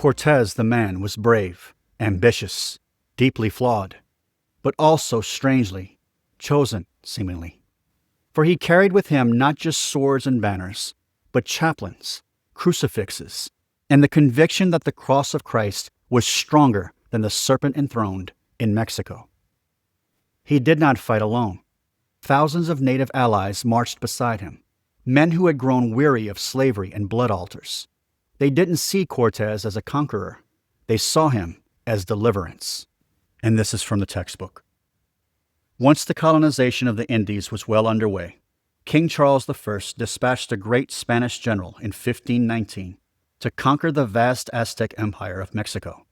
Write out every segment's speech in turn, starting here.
Cortés the man was brave, ambitious, deeply flawed, but also strangely chosen, seemingly. For he carried with him not just swords and banners, but chaplains, crucifixes, and the conviction that the cross of Christ was stronger than the serpent enthroned in Mexico. He did not fight alone. Thousands of native allies marched beside him, men who had grown weary of slavery and blood altars. They didn't see Cortés as a conqueror. They saw him as deliverance. And this is from the textbook. Once the colonization of the Indies was well underway, King Charles I dispatched a great Spanish general in 1519 to conquer the vast Aztec Empire of Mexico.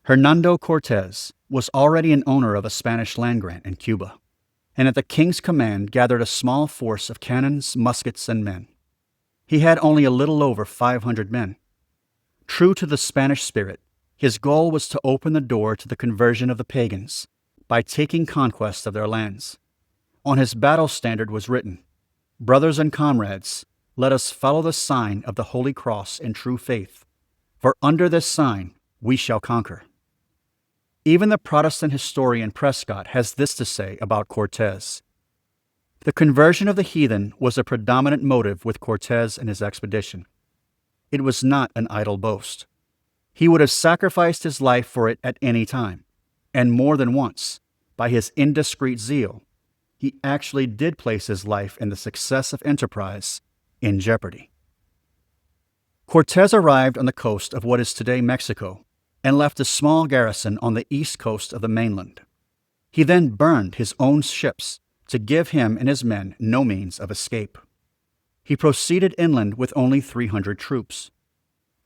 Hernán Cortés was already an owner of a Spanish land grant in Cuba, and at the king's command gathered a small force of cannons, muskets, and men. He had only a little over 500 men. True to the Spanish spirit, his goal was to open the door to the conversion of the pagans by taking conquest of their lands. On his battle standard was written, "Brothers and comrades, let us follow the sign of the Holy Cross in true faith, for under this sign we shall conquer." Even the Protestant historian Prescott has this to say about Cortés. The conversion of the heathen was a predominant motive with Cortés and his expedition. It was not an idle boast. He would have sacrificed his life for it at any time, and more than once, by his indiscreet zeal, he actually did place his life and the success of enterprise in jeopardy. Cortés arrived on the coast of what is today Mexico and left a small garrison on the east coast of the mainland. He then burned his own ships to give him and his men no means of escape. He proceeded inland with only 300 troops.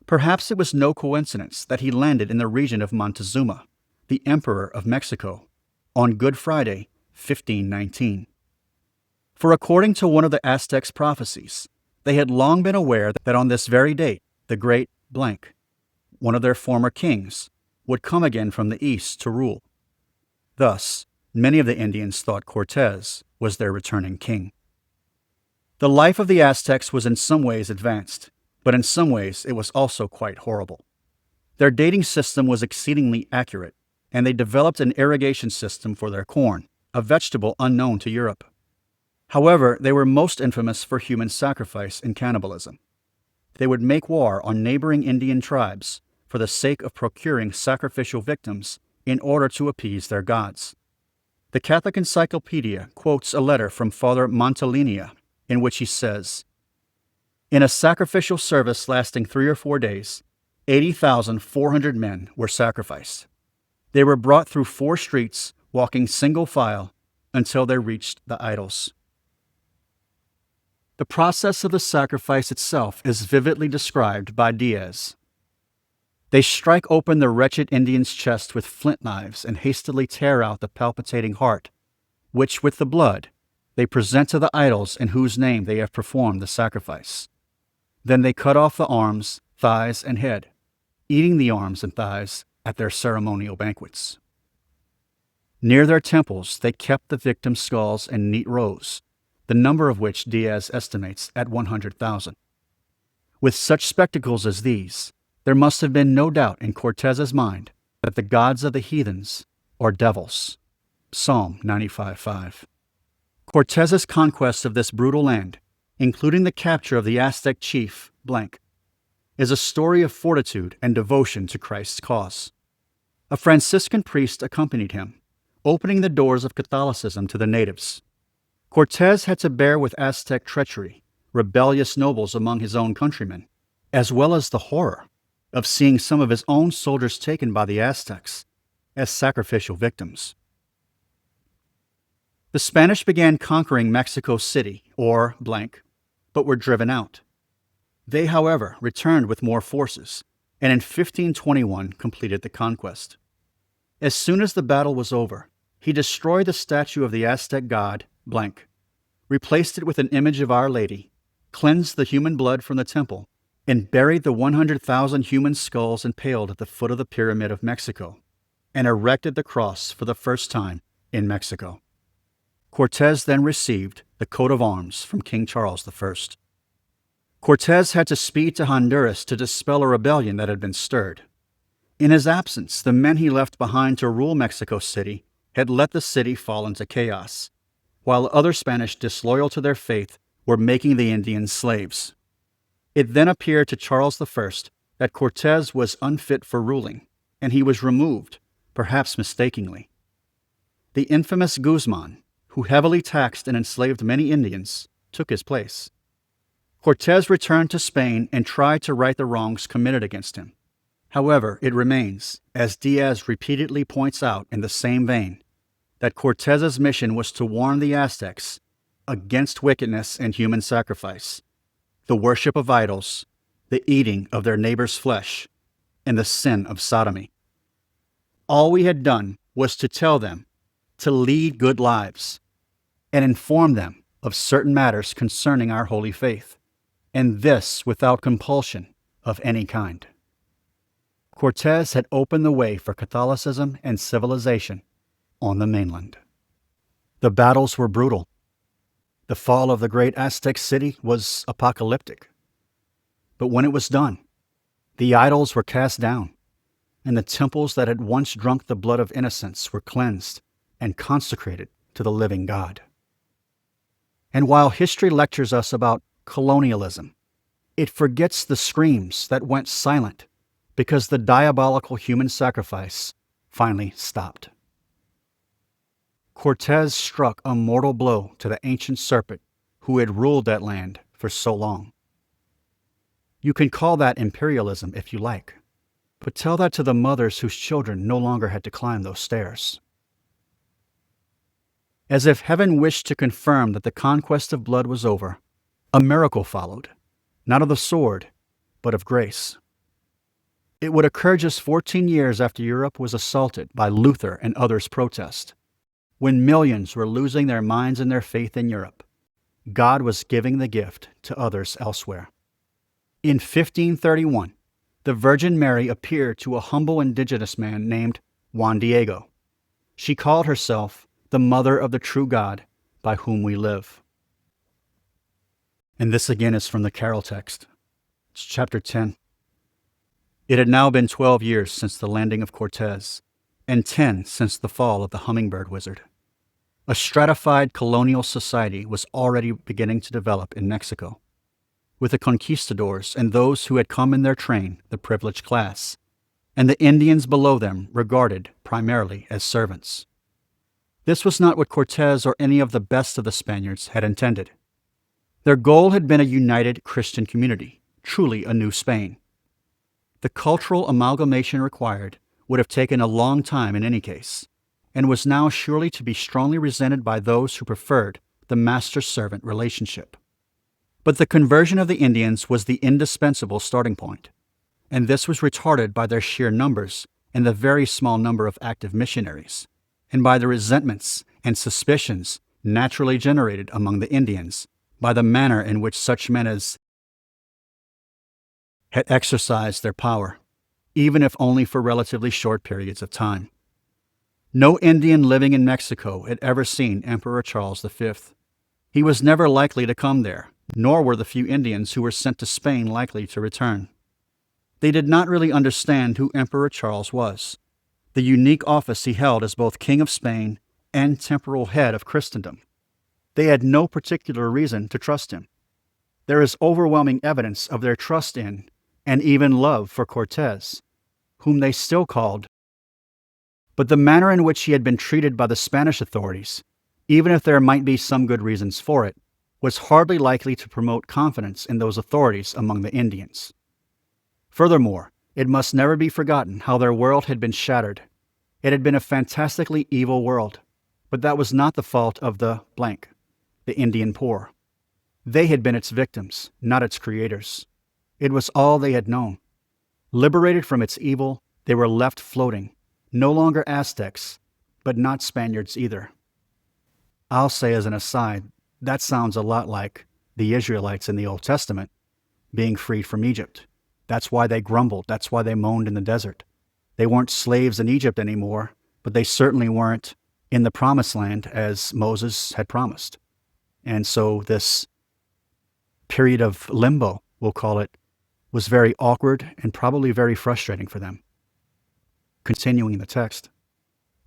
Perhaps it was no coincidence that he landed in the region of Montezuma, the Emperor of Mexico, on Good Friday, 1519. For according to one of the Aztecs' prophecies, they had long been aware that on this very date, the great blank, one of their former kings, would come again from the east to rule. Thus, many of the Indians thought Cortés was their returning king. The life of the Aztecs was in some ways advanced, but in some ways it was also quite horrible. Their dating system was exceedingly accurate, and they developed an irrigation system for their corn, a vegetable unknown to Europe. However, they were most infamous for human sacrifice and cannibalism. They would make war on neighboring Indian tribes for the sake of procuring sacrificial victims in order to appease their gods. The Catholic Encyclopedia quotes a letter from Father Montalinia in which he says, "In a sacrificial service lasting 3 or 4 days, 80,400 men were sacrificed. They were brought through 4 streets, walking single file, until they reached the idols." The process of the sacrifice itself is vividly described by Diaz. They strike open the wretched Indian's chest with flint knives and hastily tear out the palpitating heart, which with the blood they present to the idols in whose name they have performed the sacrifice. Then they cut off the arms, thighs, and head, eating the arms and thighs at their ceremonial banquets. Near their temples they kept the victims' skulls in neat rows, the number of which Diaz estimates at 100,000. With such spectacles as these, there must have been no doubt in Cortés's mind that the gods of the heathens are devils. Psalm 95:5. Cortés's conquest of this brutal land, including the capture of the Aztec chief blank, is a story of fortitude and devotion to Christ's cause. A Franciscan priest accompanied him, opening the doors of Catholicism to the natives. Cortés had to bear with Aztec treachery, rebellious nobles among his own countrymen, as well as the horror of seeing some of his own soldiers taken by the Aztecs as sacrificial victims. The Spanish began conquering Mexico City, or blank, but were driven out. They, however, returned with more forces, and in 1521 completed the conquest. As soon as the battle was over, he destroyed the statue of the Aztec god, blank, replaced it with an image of Our Lady, cleansed the human blood from the temple, and buried the 100,000 human skulls impaled at the foot of the Pyramid of Mexico, and erected the cross for the first time in Mexico. Cortés then received the coat of arms from King Charles I. Cortés had to speed to Honduras to dispel a rebellion that had been stirred. In his absence, the men he left behind to rule Mexico City had let the city fall into chaos, while other Spanish disloyal to their faith were making the Indians slaves. It then appeared to Charles I that Cortés was unfit for ruling, and he was removed, perhaps mistakenly. The infamous Guzman, who heavily taxed and enslaved many Indians, took his place. Cortés returned to Spain and tried to right the wrongs committed against him. However, it remains, as Diaz repeatedly points out in the same vein, that Cortés's mission was to warn the Aztecs against wickedness and human sacrifice, the worship of idols, the eating of their neighbor's flesh, and the sin of sodomy. All we had done was to tell them to lead good lives and inform them of certain matters concerning our holy faith, and this without compulsion of any kind. Cortés had opened the way for Catholicism and civilization on the mainland. The battles were brutal. The fall of the great Aztec city was apocalyptic. But when it was done, the idols were cast down, and the temples that had once drunk the blood of innocents were cleansed and consecrated to the living God. And while history lectures us about colonialism, it forgets the screams that went silent because the diabolical human sacrifice finally stopped. Cortés struck a mortal blow to the ancient serpent who had ruled that land for so long. You can call that imperialism if you like, but tell that to the mothers whose children no longer had to climb those stairs. As if heaven wished to confirm that the conquest of blood was over, a miracle followed, not of the sword, but of grace. It would occur just 14 years after Europe was assaulted by Luther and others' protest. When millions were losing their minds and their faith in Europe, God was giving the gift to others elsewhere. In 1531, the Virgin Mary appeared to a humble indigenous man named Juan Diego. She called herself the Mother of the True God by whom we live. And this again is from the Carol text. It's chapter 10. It had now been 12 years since the landing of Cortés, and 10 since the fall of the hummingbird wizard. A stratified colonial society was already beginning to develop in Mexico, with the conquistadors and those who had come in their train, the privileged class, and the Indians below them regarded primarily as servants. This was not what Cortés or any of the best of the Spaniards had intended. Their goal had been a united Christian community, truly a new Spain. The cultural amalgamation required would have taken a long time in any case, and was now surely to be strongly resented by those who preferred the master-servant relationship. But the conversion of the Indians was the indispensable starting point, and this was retarded by their sheer numbers and the very small number of active missionaries, and by the resentments and suspicions naturally generated among the Indians by the manner in which such men as had exercised their power, even if only for relatively short periods of time. No Indian living in Mexico had ever seen Emperor Charles V. He was never likely to come there, nor were the few Indians who were sent to Spain likely to return. They did not really understand who Emperor Charles was, the unique office he held as both King of Spain and temporal head of Christendom. They had no particular reason to trust him. There is overwhelming evidence of their trust in and even love for Cortés, whom they still called. But the manner in which he had been treated by the Spanish authorities, even if there might be some good reasons for it, was hardly likely to promote confidence in those authorities among the Indians. Furthermore, it must never be forgotten how their world had been shattered. It had been a fantastically evil world, but that was not the fault of the Indian poor. They had been its victims, not its creators. It was all they had known. Liberated from its evil, they were left floating, no longer Aztecs, but not Spaniards either. I'll say as an aside, that sounds a lot like the Israelites in the Old Testament being freed from Egypt. That's why they grumbled. That's why they moaned in the desert. They weren't slaves in Egypt anymore, but they certainly weren't in the promised land as Moses had promised. And so this period of limbo we'll call it, was very awkward and probably very frustrating for them. Continuing the text,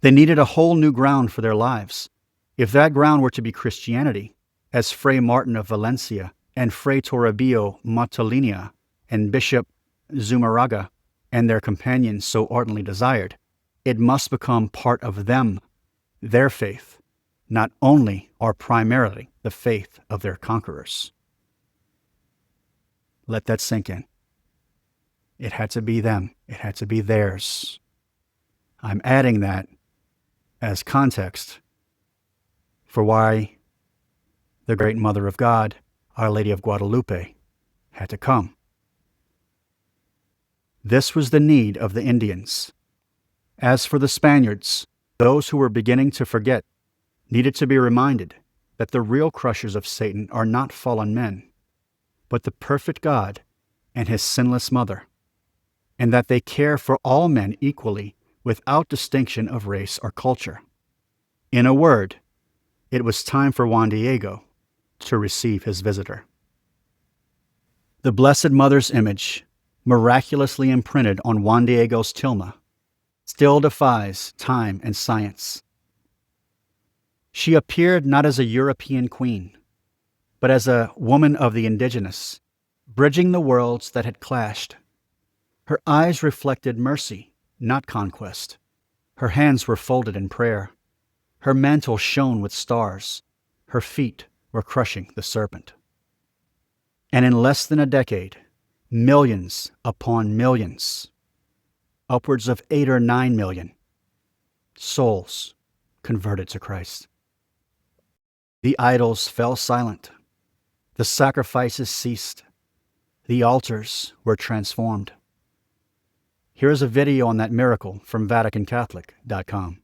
they needed a whole new ground for their lives. If that ground were to be Christianity, as Fray Martin of Valencia and Fray Toribio Matalinia and Bishop Zumarraga and their companions so ardently desired, it must become part of them, their faith, not only or primarily the faith of their conquerors. Let that sink in. It had to be them. It had to be theirs. I'm adding that as context for why the great Mother of God, Our Lady of Guadalupe, had to come. This was the need of the Indians. As for the Spaniards, those who were beginning to forget needed to be reminded that the real crushers of Satan are not fallen men, but the perfect God and his sinless mother, and that they care for all men equally without distinction of race or culture. In a word, it was time for Juan Diego to receive his visitor. The Blessed Mother's image, miraculously imprinted on Juan Diego's tilma, still defies time and science. She appeared not as a European queen, but as a woman of the indigenous, bridging the worlds that had clashed. Her eyes reflected mercy, not conquest. Her hands were folded in prayer. Her mantle shone with stars. Her feet were crushing the serpent. And in less than a decade, millions upon millions, upwards of 8 or 9 million, souls converted to Christ. The idols fell silent. The sacrifices ceased. The altars were transformed. Here is a video on that miracle from VaticanCatholic.com.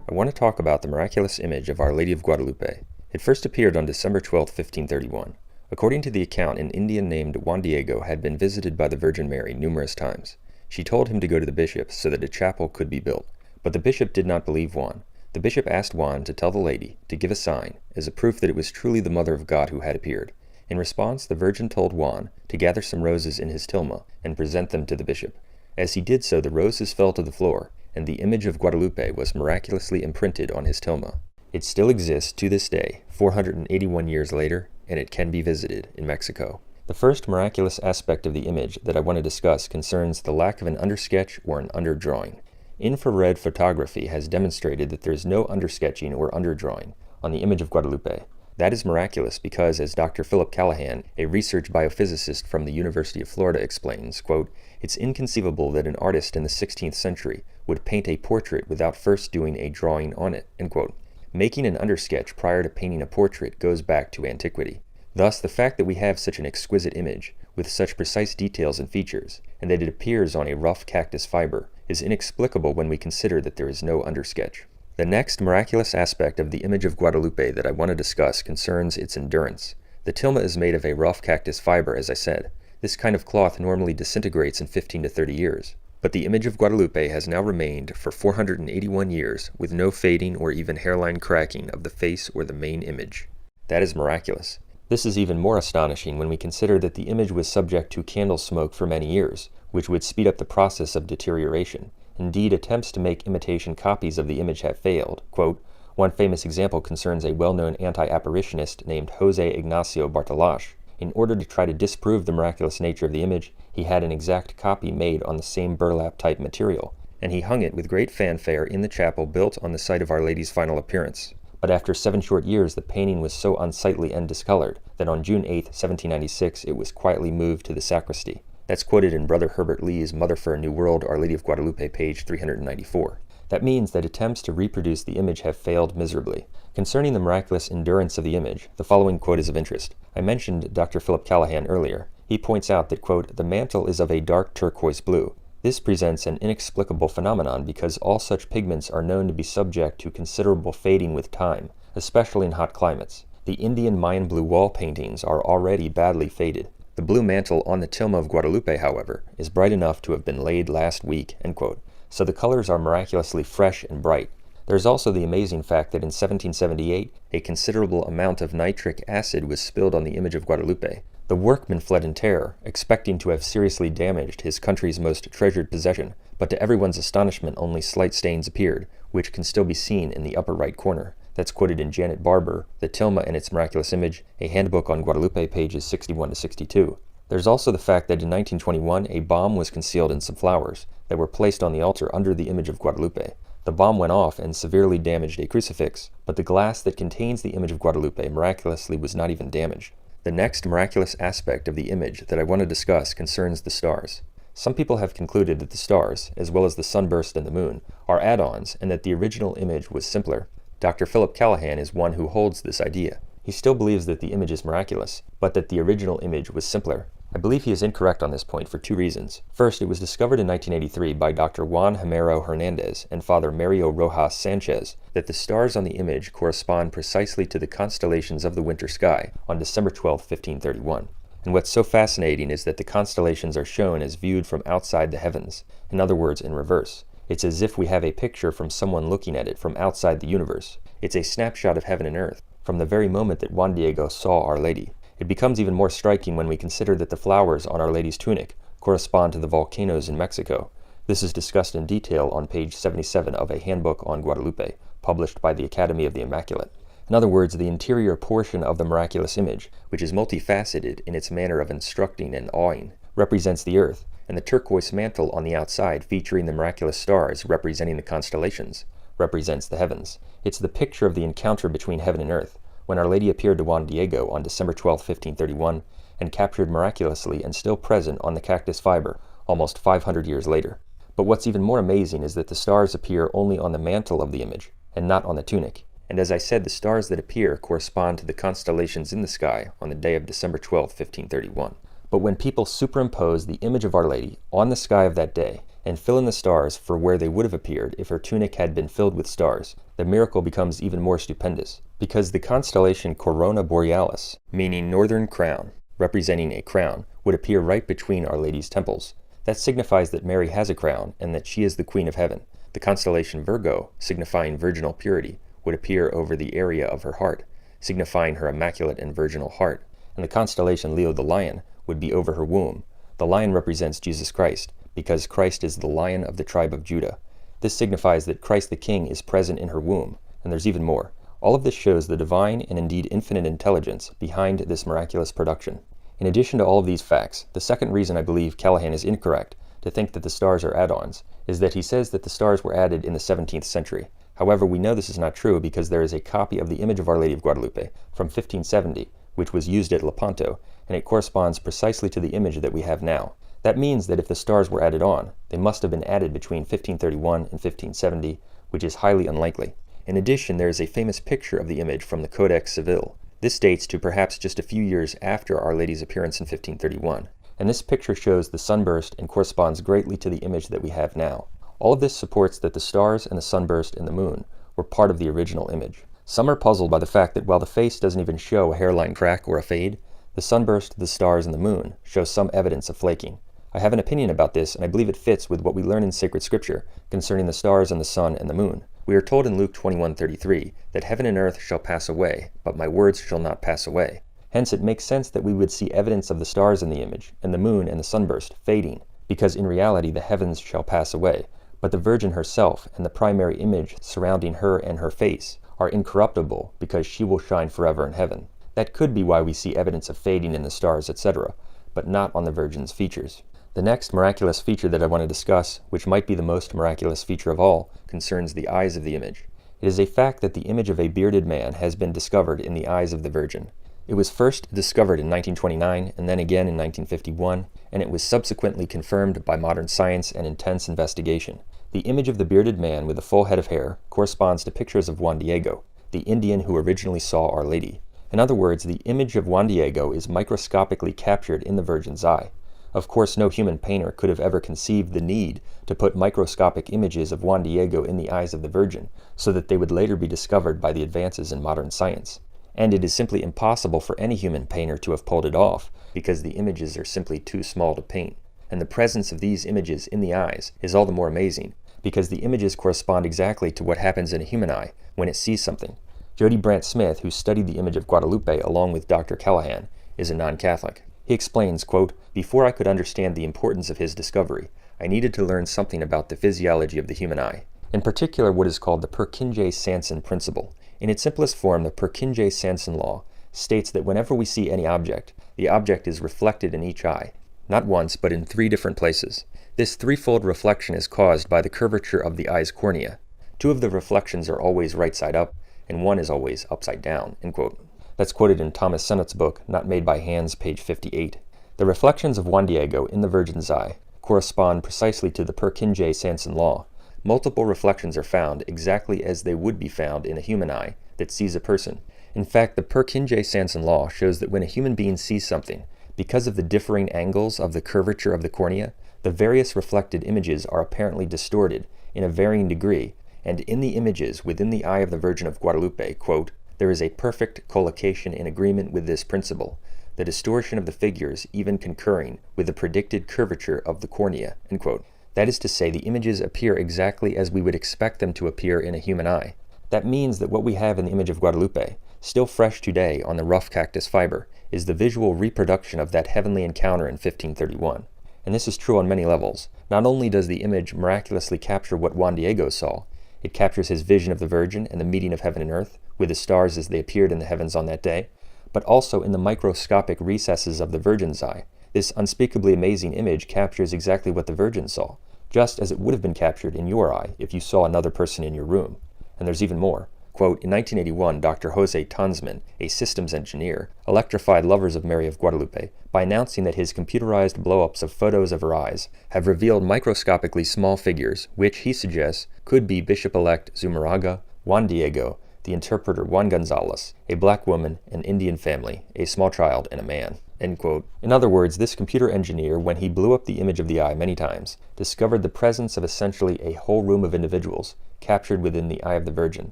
I want to talk about the miraculous image of Our Lady of Guadalupe. It first appeared on December 12, 1531. According to the account, an Indian named Juan Diego had been visited by the Virgin Mary numerous times. She told him to go to the bishop so that a chapel could be built. But the bishop did not believe Juan. The bishop asked Juan to tell the lady to give a sign as a proof that it was truly the Mother of God who had appeared. In response, the Virgin told Juan to gather some roses in his tilma and present them to the bishop. As he did so, the roses fell to the floor, and the image of Guadalupe was miraculously imprinted on his tilma. It still exists to this day, 481 years later, and it can be visited in Mexico. The first miraculous aspect of the image that I want to discuss concerns the lack of an undersketch or an underdrawing. Infrared photography has demonstrated that there is no undersketching or underdrawing on the image of Guadalupe. That is miraculous because, as Dr. Philip Callahan, a research biophysicist from the University of Florida, explains, quote, "It's inconceivable that an artist in the 16th century would paint a portrait without first doing a drawing on it," end quote. Making an undersketch prior to painting a portrait goes back to antiquity. Thus, the fact that we have such an exquisite image, with such precise details and features, and that it appears on a rough cactus fiber, is inexplicable when we consider that there is no undersketch. The next miraculous aspect of the image of Guadalupe that I want to discuss concerns its endurance. The tilma is made of a rough cactus fiber, as I said. This kind of cloth normally disintegrates in 15 to 30 years. But the image of Guadalupe has now remained for 481 years with no fading or even hairline cracking of the face or the main image. That is miraculous. This is even more astonishing when we consider that the image was subject to candle smoke for many years, which would speed up the process of deterioration. Indeed, attempts to make imitation copies of the image have failed. Quote, one famous example concerns a well-known anti-apparitionist named Jose Ignacio Bartolash. In order to try to disprove the miraculous nature of the image, he had an exact copy made on the same burlap-type material, and he hung it with great fanfare in the chapel built on the site of Our Lady's final appearance. But after 7 short years, the painting was so unsightly and discolored that on June 8, 1796, it was quietly moved to the sacristy. That's quoted in Brother Herbert Lee's Mother for a New World, Our Lady of Guadalupe, page 394. That means that attempts to reproduce the image have failed miserably. Concerning the miraculous endurance of the image, the following quote is of interest. I mentioned Dr. Philip Callahan earlier. He points out that, quote, the mantle is of a dark turquoise blue. This presents an inexplicable phenomenon because all such pigments are known to be subject to considerable fading with time, especially in hot climates. The Indian Mayan blue wall paintings are already badly faded. The blue mantle on the tilma of Guadalupe, however, is bright enough to have been laid last week, end quote. So the colors are miraculously fresh and bright. There's also the amazing fact that in 1778, a considerable amount of nitric acid was spilled on the image of Guadalupe. The workman fled in terror, expecting to have seriously damaged his country's most treasured possession, but to everyone's astonishment only slight stains appeared, which can still be seen in the upper right corner. That's quoted in Janet Barber, The Tilma and Its Miraculous Image, a handbook on Guadalupe, pages 61 to 62. There's also the fact that in 1921, a bomb was concealed in some flowers that were placed on the altar under the image of Guadalupe. The bomb went off and severely damaged a crucifix, but the glass that contains the image of Guadalupe miraculously was not even damaged. The next miraculous aspect of the image that I want to discuss concerns the stars. Some people have concluded that the stars, as well as the sunburst and the moon, are add-ons and that the original image was simpler. Dr. Philip Callahan is one who holds this idea. He still believes that the image is miraculous, but that the original image was simpler. I believe he is incorrect on this point for two reasons. First, it was discovered in 1983 by Dr. Juan Homero Hernandez and Father Mario Rojas Sanchez that the stars on the image correspond precisely to the constellations of the winter sky on December 12, 1531. And what's so fascinating is that the constellations are shown as viewed from outside the heavens, in other words, in reverse. It's as if we have a picture from someone looking at it from outside the universe. It's a snapshot of heaven and earth, from the very moment that Juan Diego saw Our Lady. It becomes even more striking when we consider that the flowers on Our Lady's tunic correspond to the volcanoes in Mexico. This is discussed in detail on page 77 of a handbook on Guadalupe, published by the Academy of the Immaculate. In other words, the interior portion of the miraculous image, which is multifaceted in its manner of instructing and awing, represents the earth, and the turquoise mantle on the outside featuring the miraculous stars representing the constellations represents the heavens. It's the picture of the encounter between heaven and earth, when Our Lady appeared to Juan Diego on December 12, 1531, and captured miraculously and still present on the cactus fiber almost 500 years later. But what's even more amazing is that the stars appear only on the mantle of the image, and not on the tunic. And as I said, the stars that appear correspond to the constellations in the sky on the day of December 12, 1531. But when people superimpose the image of Our Lady on the sky of that day, and fill in the stars for where they would have appeared if her tunic had been filled with stars, the miracle becomes even more stupendous, because the constellation Corona Borealis, meaning northern crown, representing a crown, would appear right between Our Lady's temples. That signifies that Mary has a crown and that she is the Queen of Heaven. The constellation Virgo, signifying virginal purity, would appear over the area of her heart, signifying her immaculate and virginal heart, and the constellation Leo the Lion would be over her womb. The lion represents Jesus Christ, because Christ is the Lion of the tribe of Judah. This signifies that Christ the King is present in her womb, and there's even more. All of this shows the divine and indeed infinite intelligence behind this miraculous production. In addition to all of these facts, the second reason I believe Callahan is incorrect to think that the stars are add-ons is that he says that the stars were added in the 17th century. However, we know this is not true because there is a copy of the image of Our Lady of Guadalupe from 1570, which was used at Lepanto, and it corresponds precisely to the image that we have now. That means that if the stars were added on, they must have been added between 1531 and 1570, which is highly unlikely. In addition, there is a famous picture of the image from the Codex Civil. This dates to perhaps just a few years after Our Lady's appearance in 1531, and this picture shows the sunburst and corresponds greatly to the image that we have now. All of this supports that the stars and the sunburst and the moon were part of the original image. Some are puzzled by the fact that while the face doesn't even show a hairline crack or a fade, the sunburst, the stars, and the moon show some evidence of flaking. I have an opinion about this, and I believe it fits with what we learn in sacred scripture concerning the stars and the sun and the moon. We are told in Luke 21:33 that heaven and earth shall pass away, but my words shall not pass away. Hence it makes sense that we would see evidence of the stars in the image, and the moon and the sunburst fading, because in reality the heavens shall pass away, but the Virgin herself and the primary image surrounding her and her face are incorruptible because she will shine forever in heaven. That could be why we see evidence of fading in the stars, etc., but not on the Virgin's features. The next miraculous feature that I want to discuss, which might be the most miraculous feature of all, concerns the eyes of the image. It is a fact that the image of a bearded man has been discovered in the eyes of the Virgin. It was first discovered in 1929 and then again in 1951, and it was subsequently confirmed by modern science and intense investigation. The image of the bearded man with a full head of hair corresponds to pictures of Juan Diego, the Indian who originally saw Our Lady. In other words, the image of Juan Diego is microscopically captured in the Virgin's eye. Of course, no human painter could have ever conceived the need to put microscopic images of Juan Diego in the eyes of the Virgin so that they would later be discovered by the advances in modern science. And it is simply impossible for any human painter to have pulled it off because the images are simply too small to paint. And the presence of these images in the eyes is all the more amazing because the images correspond exactly to what happens in a human eye when it sees something. Jody Brandt Smith, who studied the image of Guadalupe along with Dr. Callahan, is a non-Catholic. He explains, quote, "Before I could understand the importance of his discovery, I needed to learn something about the physiology of the human eye, in particular what is called the Purkinje-Sanson principle. In its simplest form, the Purkinje-Sanson law states that whenever we see any object, the object is reflected in each eye, not once, but in 3 different places. This threefold reflection is caused by the curvature of the eye's cornea. 2 of the reflections are always right side up, and 1 is always upside down," end quote. That's quoted in Thomas Sennett's book, Not Made by Hands, page 58. The reflections of Juan Diego in the Virgin's eye correspond precisely to the Purkinje-Sanson law. Multiple reflections are found exactly as they would be found in a human eye that sees a person. In fact, the Purkinje-Sanson law shows that when a human being sees something, because of the differing angles of the curvature of the cornea, the various reflected images are apparently distorted in a varying degree, and in the images within the eye of the Virgin of Guadalupe, quote, "There is a perfect collocation in agreement with this principle, the distortion of the figures even concurring with the predicted curvature of the cornea," end quote. That is to say, the images appear exactly as we would expect them to appear in a human eye. That means that what we have in the image of Guadalupe, still fresh today on the rough cactus fiber, is the visual reproduction of that heavenly encounter in 1531. And this is true on many levels. Not only does the image miraculously capture what Juan Diego saw, it captures his vision of the Virgin and the meeting of heaven and earth, with the stars as they appeared in the heavens on that day, but also in the microscopic recesses of the Virgin's eye. This unspeakably amazing image captures exactly what the Virgin saw, just as it would have been captured in your eye if you saw another person in your room. And there's even more. Quote, "In 1981, Dr. Jose Tanzman, a systems engineer, electrified lovers of Mary of Guadalupe by announcing that his computerized blow-ups of photos of her eyes have revealed microscopically small figures, which, he suggests, could be Bishop-elect Zumarraga, Juan Diego, the interpreter Juan Gonzalez, a black woman, an Indian family, a small child, and a man." End quote. In other words, this computer engineer, when he blew up the image of the eye many times, discovered the presence of essentially a whole room of individuals captured within the eye of the Virgin.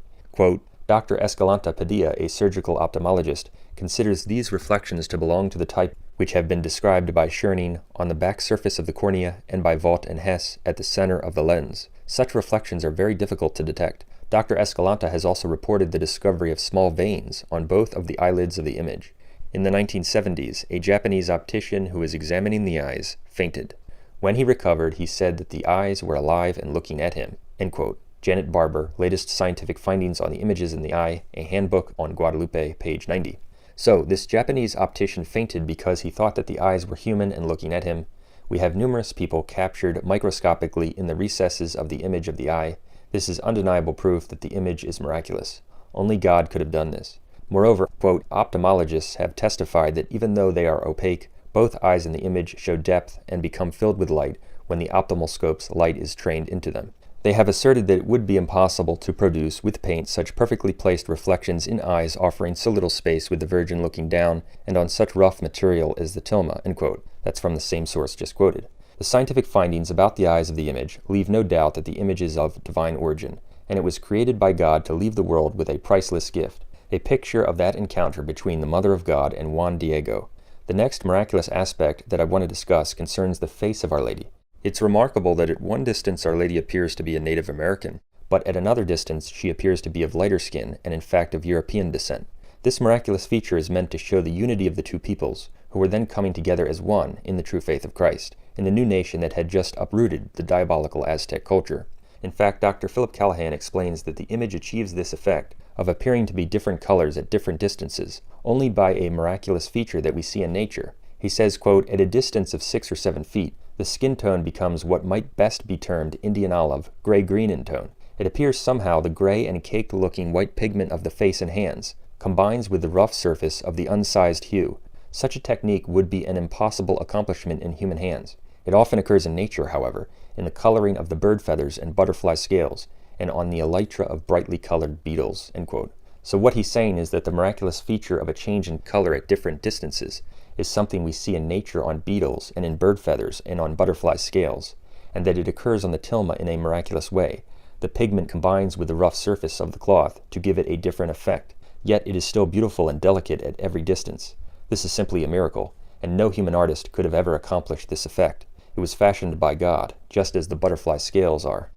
Quote, "Dr. Escalante Padilla, a surgical ophthalmologist, considers these reflections to belong to the type which have been described by Schoening on the back surface of the cornea and by Vaught and Hess at the center of the lens. Such reflections are very difficult to detect. Dr. Escalante has also reported the discovery of small veins on both of the eyelids of the image. In the 1970s, a Japanese optician who was examining the eyes fainted. When he recovered, he said that the eyes were alive and looking at him." End quote. Janet Barber, Latest Scientific Findings on the Images in the Eye, a Handbook on Guadalupe, page 90. So, this Japanese optician fainted because he thought that the eyes were human and looking at him. We have numerous people captured microscopically in the recesses of the image of the eye. This is undeniable proof that the image is miraculous. Only God could have done this. Moreover, quote, "Ophthalmologists have testified that even though they are opaque, both eyes in the image show depth and become filled with light when the ophthalmoscope's light is trained into them. They have asserted that it would be impossible to produce with paint such perfectly placed reflections in eyes offering so little space with the Virgin looking down and on such rough material as the tilma," end quote. That's from the same source just quoted. The scientific findings about the eyes of the image leave no doubt that the image is of divine origin, and it was created by God to leave the world with a priceless gift, a picture of that encounter between the Mother of God and Juan Diego. The next miraculous aspect that I want to discuss concerns the face of Our Lady. It's remarkable that at one distance Our Lady appears to be a Native American, but at another distance she appears to be of lighter skin and in fact of European descent. This miraculous feature is meant to show the unity of the two peoples, who were then coming together as one in the true faith of Christ, in the new nation that had just uprooted the diabolical Aztec culture. In fact, Dr. Philip Callahan explains that the image achieves this effect of appearing to be different colors at different distances, only by a miraculous feature that we see in nature. He says, quote, "At a distance of 6 or 7 feet, the skin tone becomes what might best be termed Indian olive, gray-green in tone. It appears somehow the gray and caked-looking white pigment of the face and hands combines with the rough surface of the unsized hue. Such a technique would be an impossible accomplishment in human hands. It often occurs in nature, however, in the coloring of the bird feathers and butterfly scales, and on the elytra of brightly colored beetles," end quote. So what he's saying is that the miraculous feature of a change in color at different distances is something we see in nature on beetles and in bird feathers and on butterfly scales, and that it occurs on the tilma in a miraculous way. The pigment combines with the rough surface of the cloth to give it a different effect, yet it is still beautiful and delicate at every distance. This is simply a miracle, and no human artist could have ever accomplished this effect. It was fashioned by God, just as the butterfly scales are.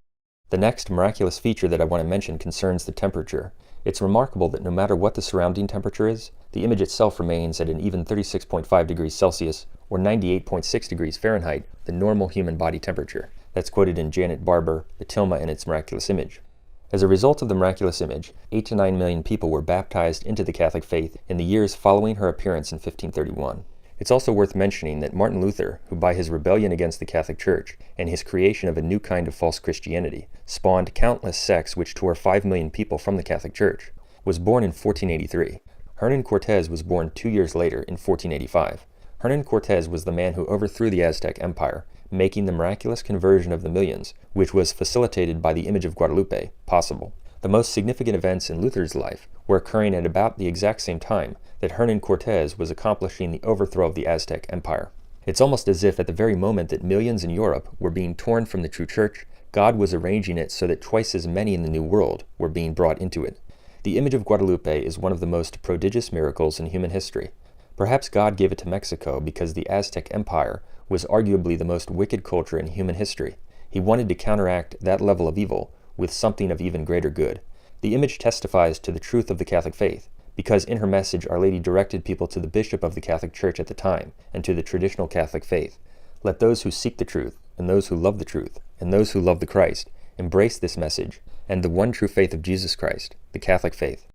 The next miraculous feature that I want to mention concerns the temperature. It's remarkable that no matter what the surrounding temperature is, the image itself remains at an even 36.5 degrees Celsius or 98.6 degrees Fahrenheit, the normal human body temperature. That's quoted in Janet Barber, The Tilma and Its Miraculous Image. As a result of the miraculous image, 8 to 9 million people were baptized into the Catholic faith in the years following her appearance in 1531. It's also worth mentioning that Martin Luther, who by his rebellion against the Catholic Church and his creation of a new kind of false Christianity, spawned countless sects which tore 5 million people from the Catholic Church, was born in 1483. Hernán Cortés was born 2 years later in 1485. Hernán Cortés was the man who overthrew the Aztec Empire, making the miraculous conversion of the millions, which was facilitated by the image of Guadalupe, possible. The most significant events in Luther's life were occurring at about the exact same time that Hernán Cortés was accomplishing the overthrow of the Aztec Empire. It's almost as if at the very moment that millions in Europe were being torn from the true church, God was arranging it so that twice as many in the New World were being brought into it. The image of Guadalupe is one of the most prodigious miracles in human history. Perhaps God gave it to Mexico because the Aztec Empire was arguably the most wicked culture in human history. He wanted to counteract that level of evil with something of even greater good. The image testifies to the truth of the Catholic faith, because in her message Our Lady directed people to the bishop of the Catholic Church at the time and to the traditional Catholic faith. Let those who seek the truth, and those who love the truth, and those who love the Christ, embrace this message and the one true faith of Jesus Christ, the Catholic faith.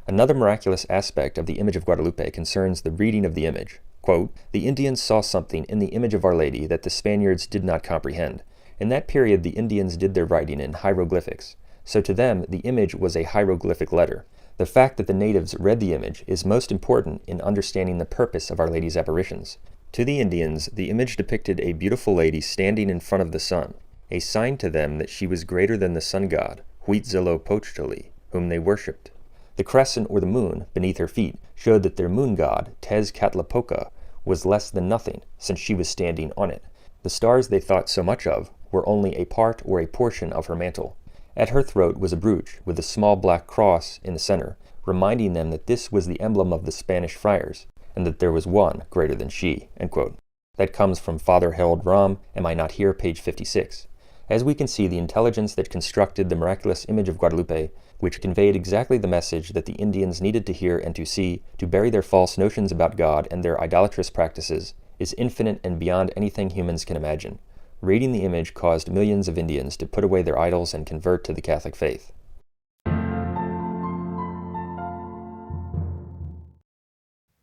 Another miraculous aspect of the image of Guadalupe concerns the reading of the image. Quote, "The Indians saw something in the image of Our Lady that the Spaniards did not comprehend. In that period the Indians did their writing in hieroglyphics, so to them the image was a hieroglyphic letter. The fact that the natives read the image is most important in understanding the purpose of Our Lady's apparitions. To the Indians, the image depicted a beautiful lady standing in front of the sun, a sign to them that she was greater than the sun god, Huitzilopochtli, whom they worshipped. The crescent or the moon beneath her feet showed that their moon god, Tezcatlipoca, was less than nothing, since she was standing on it. The stars they thought so much of were only a part or a portion of her mantle. At her throat was a brooch with a small black cross in the center, reminding them that this was the emblem of the Spanish friars, and that there was one greater than she." End quote. That comes from Father Harold Rom, Am I Not Here, page 56. As we can see, the intelligence that constructed the miraculous image of Guadalupe, which conveyed exactly the message that the Indians needed to hear and to see, to bury their false notions about God and their idolatrous practices, is infinite and beyond anything humans can imagine. Reading the image caused millions of Indians to put away their idols and convert to the Catholic faith.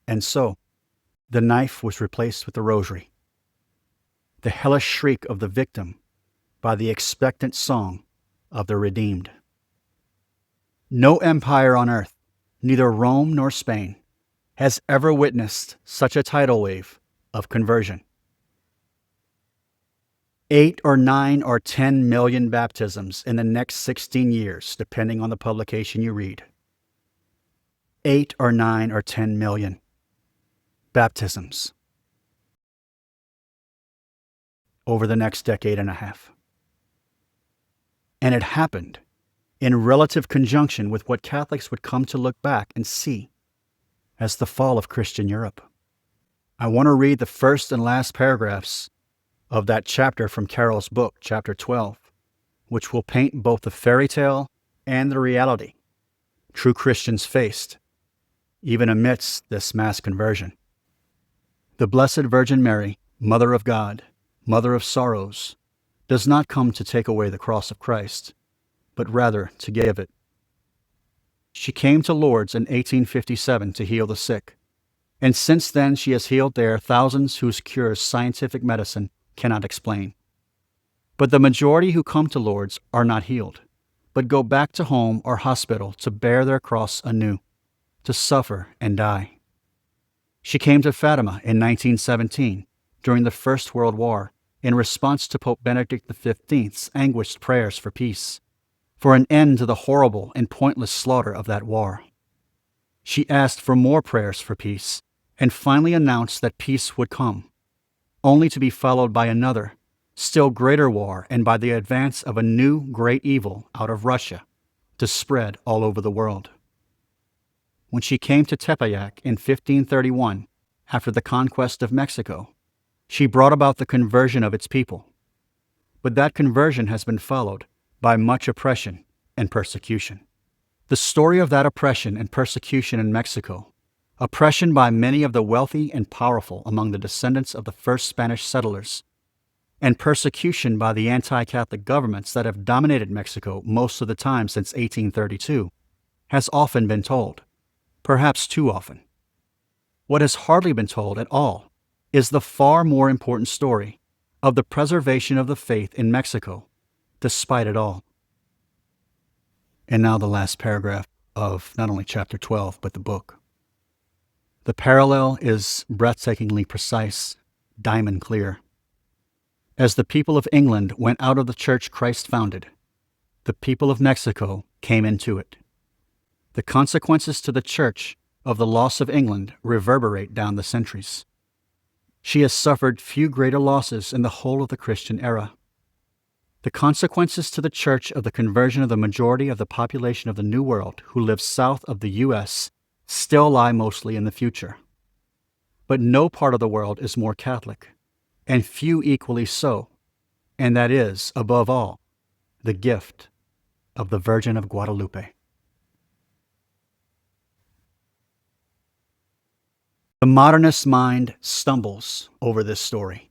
And so, the knife was replaced with the rosary. The hellish shriek of the victim by the expectant song of the redeemed. No empire on earth, neither Rome nor Spain, has ever witnessed such a tidal wave of conversion. 8 or 9 or 10 million baptisms in the next 16 years, depending on the publication you read. 8 or 9 or 10 million baptisms over the next decade and a half. And it happened in relative conjunction with what Catholics would come to look back and see as the fall of Christian Europe. I want to read the first and last paragraphs of that chapter from Carol's book, chapter 12, which will paint both the fairy tale and the reality true Christians faced, even amidst this mass conversion. The Blessed Virgin Mary, Mother of God, Mother of Sorrows, does not come to take away the cross of Christ, but rather to give it. She came to Lourdes in 1857 to heal the sick, and since then she has healed there thousands whose cures scientific medicine cannot explain. But the majority who come to Lourdes are not healed, but go back to home or hospital to bear their cross anew, to suffer and die. She came to Fatima in 1917 during the First World War in response to Pope Benedict XV's anguished prayers for peace, for an end to the horrible and pointless slaughter of that war. She asked for more prayers for peace and finally announced that peace would come, only to be followed by another, still greater war and by the advance of a new great evil out of Russia to spread all over the world. When she came to Tepeyac in 1531, after the conquest of Mexico, she brought about the conversion of its people. But that conversion has been followed by much oppression and persecution. The story of that oppression and persecution in Mexico, oppression by many of the wealthy and powerful among the descendants of the first Spanish settlers, and persecution by the anti-Catholic governments that have dominated Mexico most of the time since 1832, has often been told, perhaps too often. What has hardly been told at all is the far more important story of the preservation of the faith in Mexico, despite it all. And now the last paragraph of not only chapter 12, but the book. The parallel is breathtakingly precise, diamond clear. As the people of England went out of the church Christ founded, the people of Mexico came into it. The consequences to the church of the loss of England reverberate down the centuries. She has suffered few greater losses in the whole of the Christian era. The consequences to the church of the conversion of the majority of the population of the New World who live south of the U.S. still lie mostly in the future. But no part of the world is more Catholic, and few equally so, and that is, above all, the gift of the Virgin of Guadalupe. The modernist mind stumbles over this story.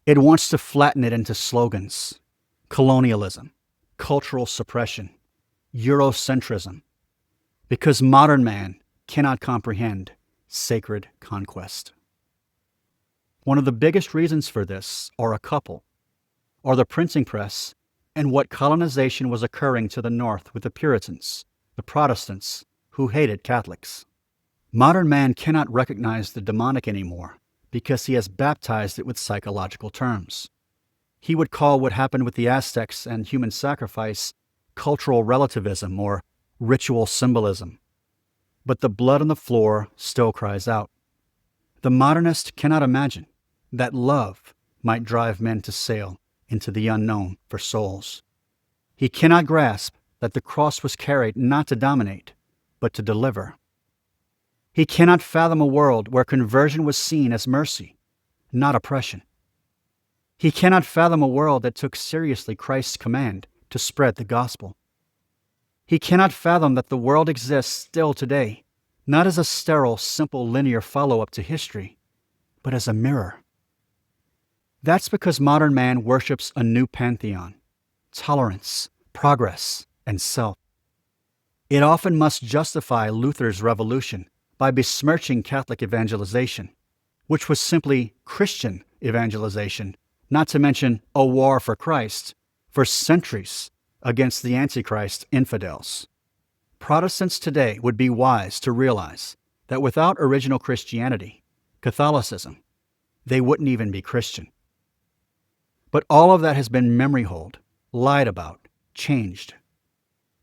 It wants to flatten it into slogans: colonialism, cultural suppression, Eurocentrism, because modern man cannot comprehend sacred conquest. One of the biggest reasons for this are a couple, are the printing press and what colonization was occurring to the north with the Puritans, the Protestants, who hated Catholics. Modern man cannot recognize the demonic anymore because he has baptized it with psychological terms. He would call what happened with the Aztecs and human sacrifice cultural relativism or ritual symbolism. But the blood on the floor still cries out. The modernist cannot imagine that love might drive men to sail into the unknown for souls. He cannot grasp that the cross was carried not to dominate, but to deliver. He cannot fathom a world where conversion was seen as mercy, not oppression. He cannot fathom a world that took seriously Christ's command to spread the gospel. He cannot fathom that the world exists still today, not as a sterile, simple, linear follow-up to history, but as a mirror. That's because modern man worships a new pantheon: tolerance, progress, and self. It often must justify Luther's revolution by besmirching Catholic evangelization, which was simply Christian evangelization, not to mention a war for Christ, for centuries against the Antichrist infidels. Protestants today would be wise to realize that without original Christianity, Catholicism, they wouldn't even be Christian. But all of that has been memory-holed, lied about, changed.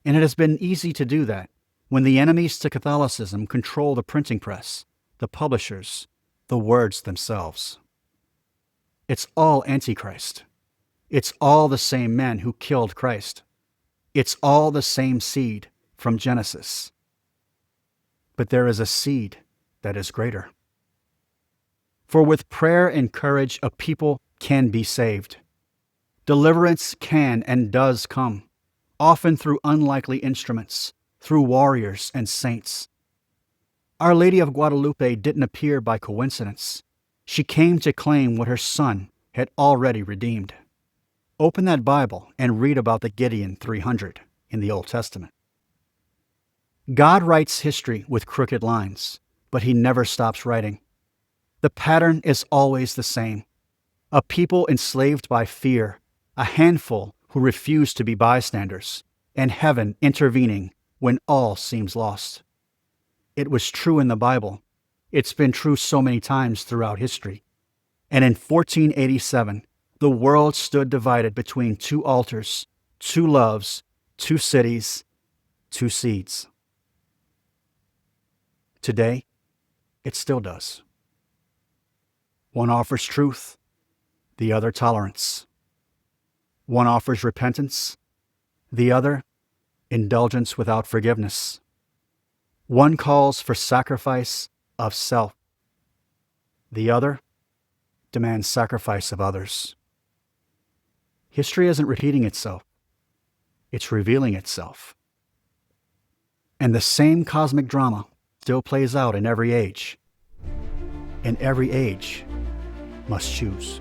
And it has been easy to do that when the enemies to Catholicism control the printing press, the publishers, the words themselves. It's all Antichrist. It's all the same men who killed Christ. It's all the same seed from Genesis. But there is a seed that is greater. For with prayer and courage, a people can be saved. Deliverance can and does come, often through unlikely instruments, through warriors and saints. Our Lady of Guadalupe didn't appear by coincidence. She came to claim what her Son had already redeemed. Open that Bible and read about the Gideon 300 in the Old Testament. God writes history with crooked lines, but he never stops writing. The pattern is always the same. A people enslaved by fear, a handful who refuse to be bystanders, and heaven intervening when all seems lost. It was true in the Bible. It's been true so many times throughout history. And in 1487, the world stood divided between two altars, two loves, two cities, two seeds. Today, it still does. One offers truth, the other tolerance. One offers repentance, the other indulgence without forgiveness. One calls for sacrifice of self. The other demands sacrifice of others. History isn't repeating itself. it's revealing itself. And the same cosmic drama still plays out in every age. And every age must choose.